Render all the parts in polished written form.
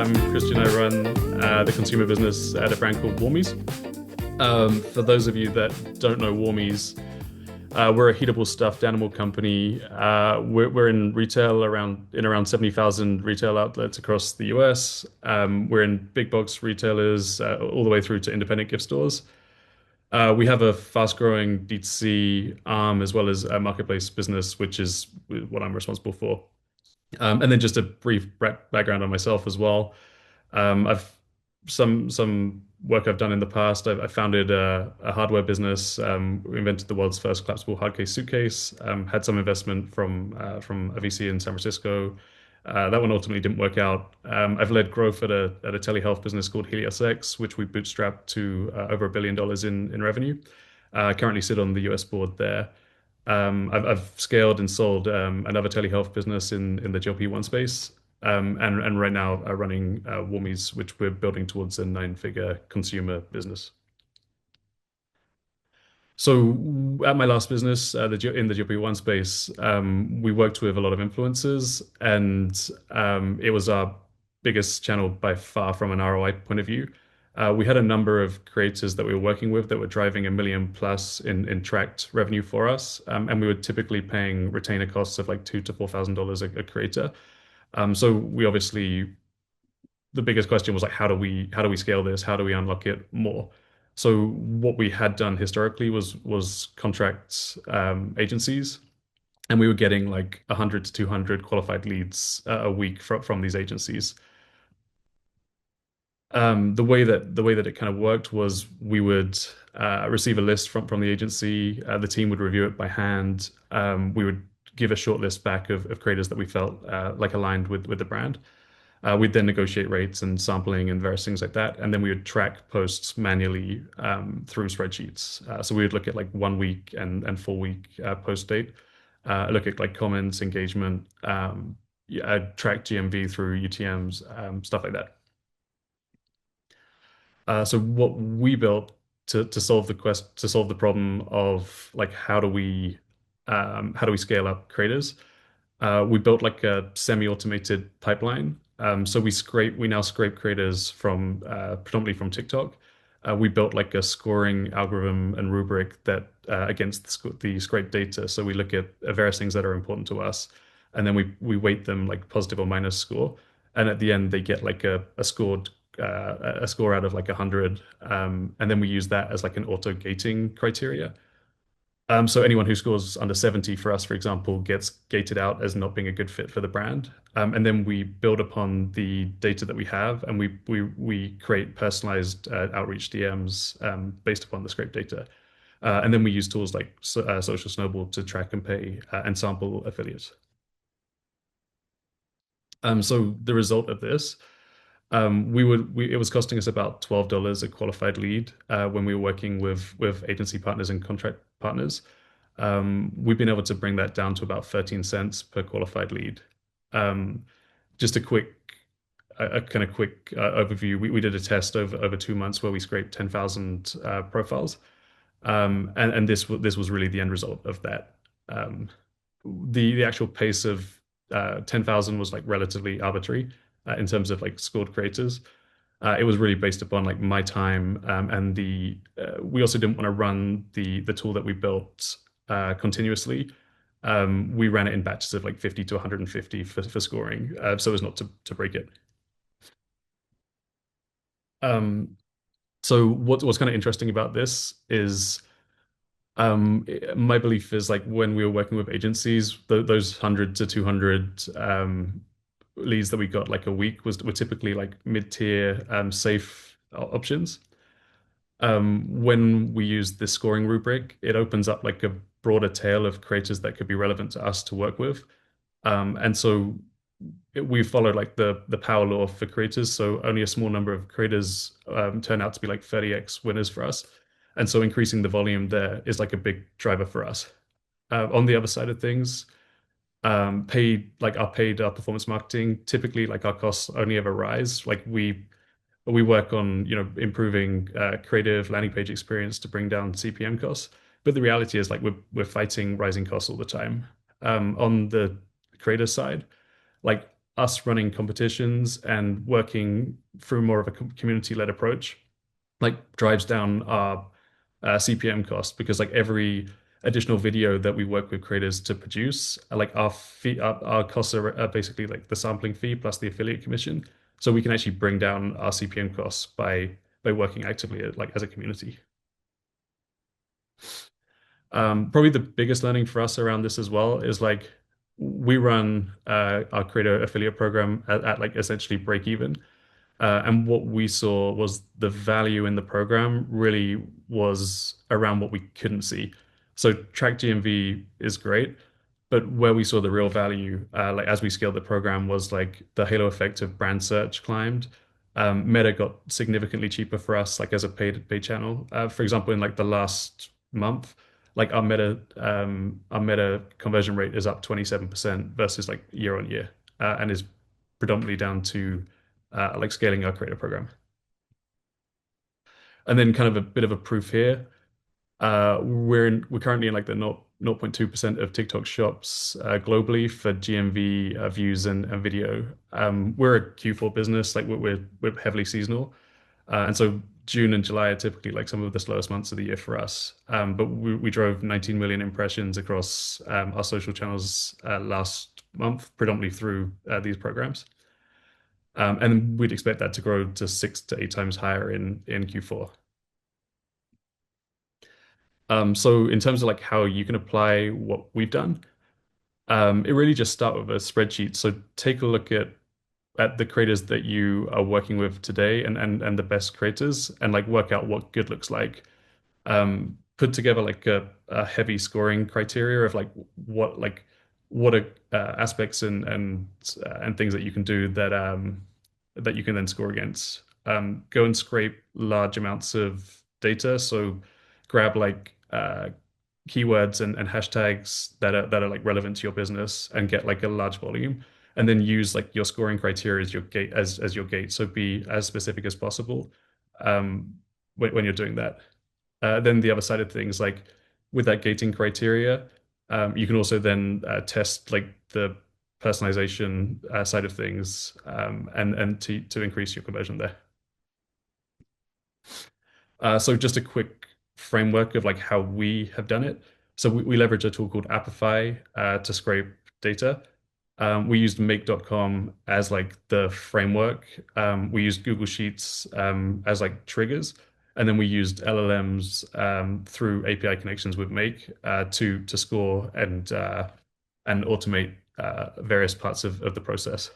I'm Christian. I run the consumer business at a brand called Warmies. For those of you that don't know Warmies, we're a heatable stuffed animal company. We're in retail around 70,000 retail outlets across the US. We're in big box retailers all the way through to independent gift stores. We have a fast-growing D2C arm as well as a marketplace business, which is what I'm responsible for. And then just a brief background on myself as well. I've some work I've done in the past. I founded a hardware business. We invented the world's first collapsible hard case suitcase. Had some investment from a VC in San Francisco. That one ultimately didn't work out. I've led growth at a telehealth business called Helios X, which we bootstrapped to over $1 billion in revenue. Currently sit on the US board there. I've scaled and sold another telehealth business in the GLP-1 space, and right now running Warmies, which we're building towards a nine-figure consumer business. So at my last business, in the GLP-1 space, we worked with a lot of influencers, and it was our biggest channel by far from an ROI point of view. We had a number of creators that we were working with that were driving 1 million plus in tracked revenue for us, and we were typically paying retainer costs of like $2,000 to $4,000 a creator. So we obviously the biggest question was like how do we scale this? How do we unlock it more? So what we had done historically was contract agencies, and we were getting like 100 to 200 qualified leads a week from these agencies. The way that it kind of worked was we would receive a list from the agency. The team would review it by hand. We would give a short list back of creators that we felt like aligned with the brand. We'd then negotiate rates and sampling and various things like that, and then we would track posts manually through spreadsheets. So we would look at like 1 week and 4 week post date. Look at like comments, engagement, yeah, track GMV through UTMs, stuff like that. So what we built to solve the problem of like how do we scale up creators? We built like a semi-automated pipeline. So we now scrape creators from predominantly from TikTok. We built like a scoring algorithm and rubric that against the scraped data. So we look at various things that are important to us, and then we weight them like positive or minus score. And at the end, they get like a score out of like 100, and then we use that as like an auto gating criteria. So anyone who scores under 70 for us, for example, gets gated out as not being a good fit for the brand. And then we build upon the data that we have, and we create personalized outreach DMs based upon the scrape data. And then we use tools like Social Snowball to track and pay and sample affiliates. So the result of this, it was costing us about $12 a qualified lead when we were working with agency partners and contract partners. We've been able to bring that down to about 13 cents per qualified lead. Um, just a kind of quick overview. We did a test over 2 months where we scraped 10,000 profiles, and this was really the end result of that. Um, the actual pace of 10,000 was like relatively arbitrary in terms of like scored creators. It was really based upon like my time, and the we also didn't want to run the tool that we built continuously. We ran it in batches of like 50 to 150 for scoring, so as not to break it. Um, so what's kind of interesting about this is my belief is like when we were working with agencies, those 100 to 200 leads that we got like a week were typically like mid-tier safe options. When we use this scoring rubric, it opens up like a broader tail of creators that could be relevant to us to work with. And so we followed like the power law for creators. So only a small number of creators turn out to be like 30x winners for us. And so increasing the volume there is like a big driver for us. On the other side of things, our performance marketing, typically like our costs only ever rise. Like we work on improving creative landing page experience to bring down CPM costs. But the reality is like we're fighting rising costs all the time. On the creator side, like us running competitions and working through more of a community-led approach, like drives down our CPM cost because like every additional video that we work with creators to produce, like our fee, our costs are basically like the sampling fee plus the affiliate commission. So we can actually bring down our CPM costs by working actively like as a community. Probably the biggest learning for us around this as well is like we run our creator affiliate program at like essentially break even. And what we saw was the value in the program really was around what we couldn't see. So track GMV is great, but where we saw the real value, like as we scaled the program, was like the halo effect of brand search climbed. Meta got significantly cheaper for us, like as a paid channel. For example, in like the last month, like our Meta conversion rate is up 27% versus like year on year, and is predominantly down to like scaling our creator program. And then kind of a bit of a proof here. We're currently in like the 0.2% of TikTok shops globally for GMV views and video. We're a Q4 business, like we're heavily seasonal, and so June and July are typically like some of the slowest months of the year for us. But we drove 19 million impressions across our social channels last month, predominantly through these programs. And we'd expect that to grow to 6 to 8 times higher in Q4. So in terms of like how you can apply what we've done, it really just start with a spreadsheet. So take a look at the creators that you are working with today and the best creators and like work out what good looks like. Put together like a heavy scoring criteria of like what are aspects and things that you can do that you can then score against. Go and scrape large amounts of data. So grab like keywords and hashtags that are like relevant to your business and get like a large volume. And then use like your scoring criteria as your gate as your gate. So be as specific as possible when you're doing that. Then the other side of things, like with that gating criteria, you can also then test like the personalization side of things and to increase your conversion there. So just a quick framework of like how we have done it. So we leverage a tool called Apify to scrape data. We used make.com as like the framework. We used Google Sheets as like triggers. And then we used LLMs through API connections with Make to score and automate various parts of the process.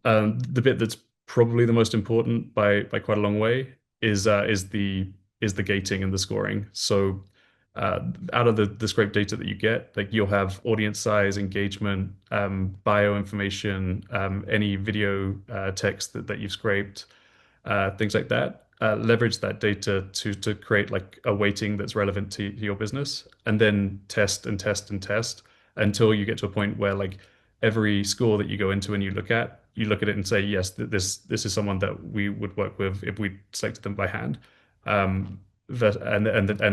The bit that's probably the most important by quite a long way is the gating and the scoring. So out of the scrape data that you get, like you'll have audience size, engagement, bio information, any video text that you've scraped, things like that. Leverage that data to create like a weighting that's relevant to your business, and then test and test and test until you get to a point where like every score that you go into and you look at it and say, yes, this is someone that we would work with if we selected them by hand, and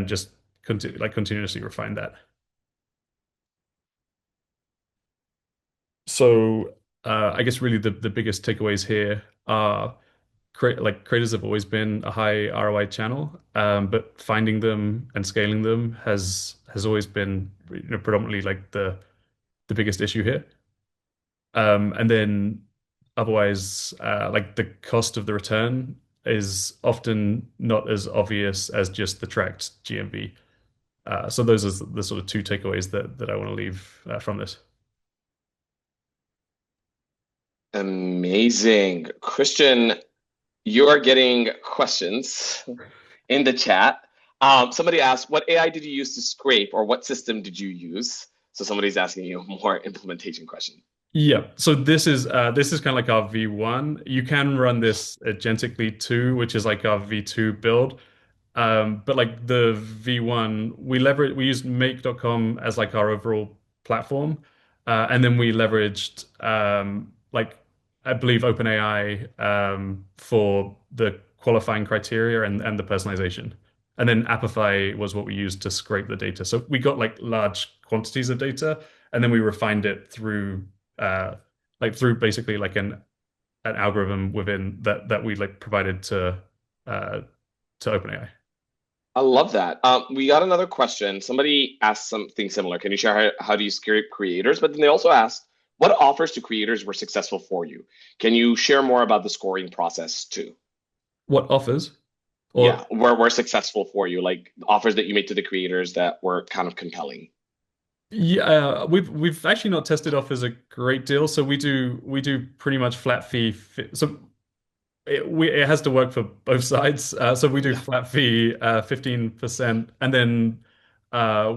just continuously refine that. So I guess really the biggest takeaways here are creators have always been a high ROI channel, but finding them and scaling them has always been predominantly like the biggest issue here. And then otherwise, like the cost of the return is often not as obvious as just the tracked GMV. So those are the sort of two takeaways that I want to leave from this. Amazing. Christian, you are getting questions in the chat. Somebody asked, what AI did you use to scrape, or what system did you use? So somebody's asking you more implementation question. Yeah, so this is kind of like our V1. You can run this agentically too, which is like our V2 build. But like the V1, we used make.com as like our overall platform. And then we leveraged like I believe OpenAI for the qualifying criteria and the personalization. And then Apify was what we used to scrape the data. So we got like large quantities of data, and then we refined it through through basically like an algorithm within that we like provided uh, to OpenAI. I love that. We got another question. Somebody asked something similar. Can you share how do you scrape creators? But then they also asked, what offers to creators were successful for you? Can you share more about the scoring process too? What offers? Yeah, Or were successful for you, like offers that you made to the creators that were kind of compelling. yeah, we've actually not tested offers a great deal. So we do pretty much flat fee. So it has to work for both sides. So we do Yeah. flat fee, 15%, and then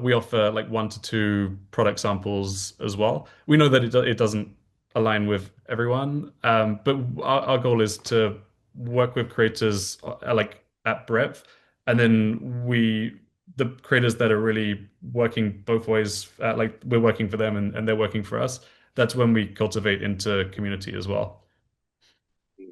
we offer like 1 to 2 product samples as well. We know that it doesn't align with everyone, but our goal is to work with creators like at breadth, and then the creators that are really working both ways, like we're working for them and they're working for us. That's when we cultivate into community as well.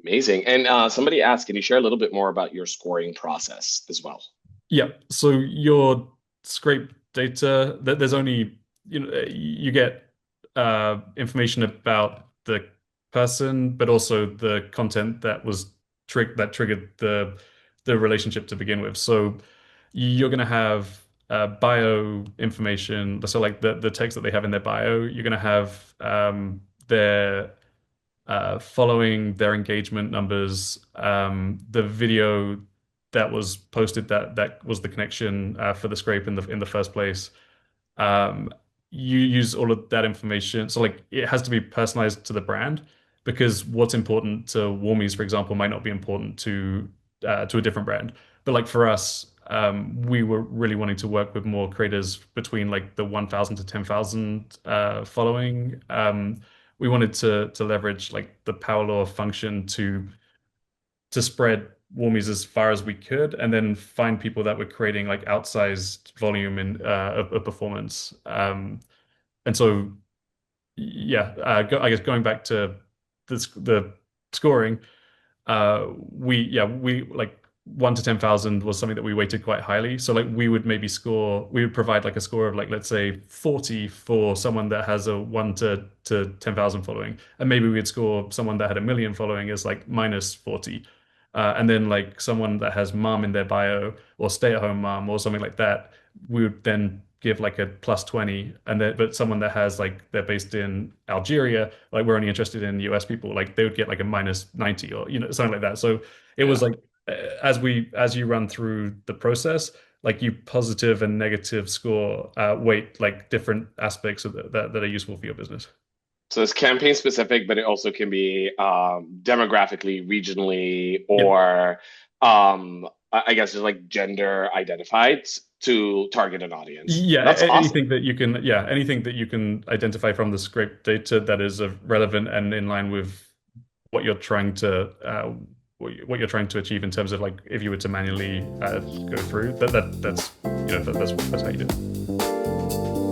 Amazing. And somebody asked, can you share a little bit more about your scoring process as well? Yeah. So your scrape data, there's only, you get information about the person, but also the content that was triggered the relationship to begin with. So you're going to have bio information. So like the text that they have in their bio, you're going to have their following, their engagement numbers, the video that was posted that was the connection for the scrape in the first place. Um, you use all of that information, so like it has to be personalized to the brand because what's important to Warmies, for example, might not be important to a different brand. But like for us, we were really wanting to work with more creators between like the 1,000 to 10,000 following. We wanted to leverage like the power law function to spread Warmies as far as we could, and then find people that were creating like outsized volume of performance. And so, yeah, I guess going back to the scoring, we like 1 to 10,000 was something that we weighted quite highly. So like we would provide like a score of like let's say 40 for someone that has a 1 to 10,000 following, and maybe we'd score someone that had 1 million following as like minus 40. And then like someone that has mom in their bio or stay-at-home mom or something like that, we would then give like a plus 20. And then but someone that has like they're based in Algeria, like we're only interested in US people, like they would get like a minus 90 or something like that. So it was Yeah. like as you run through the process, like you positive and negative score weight like different aspects of that are useful for your business. So it's campaign specific, but it also can be demographically, regionally, Yeah. or I guess just like gender identified to target an audience. Yeah, That's awesome. anything that you can identify from the scrape data that is relevant and in line with what you're trying to what you're trying to achieve in terms of like if you were to manually go through that's that's how you do it.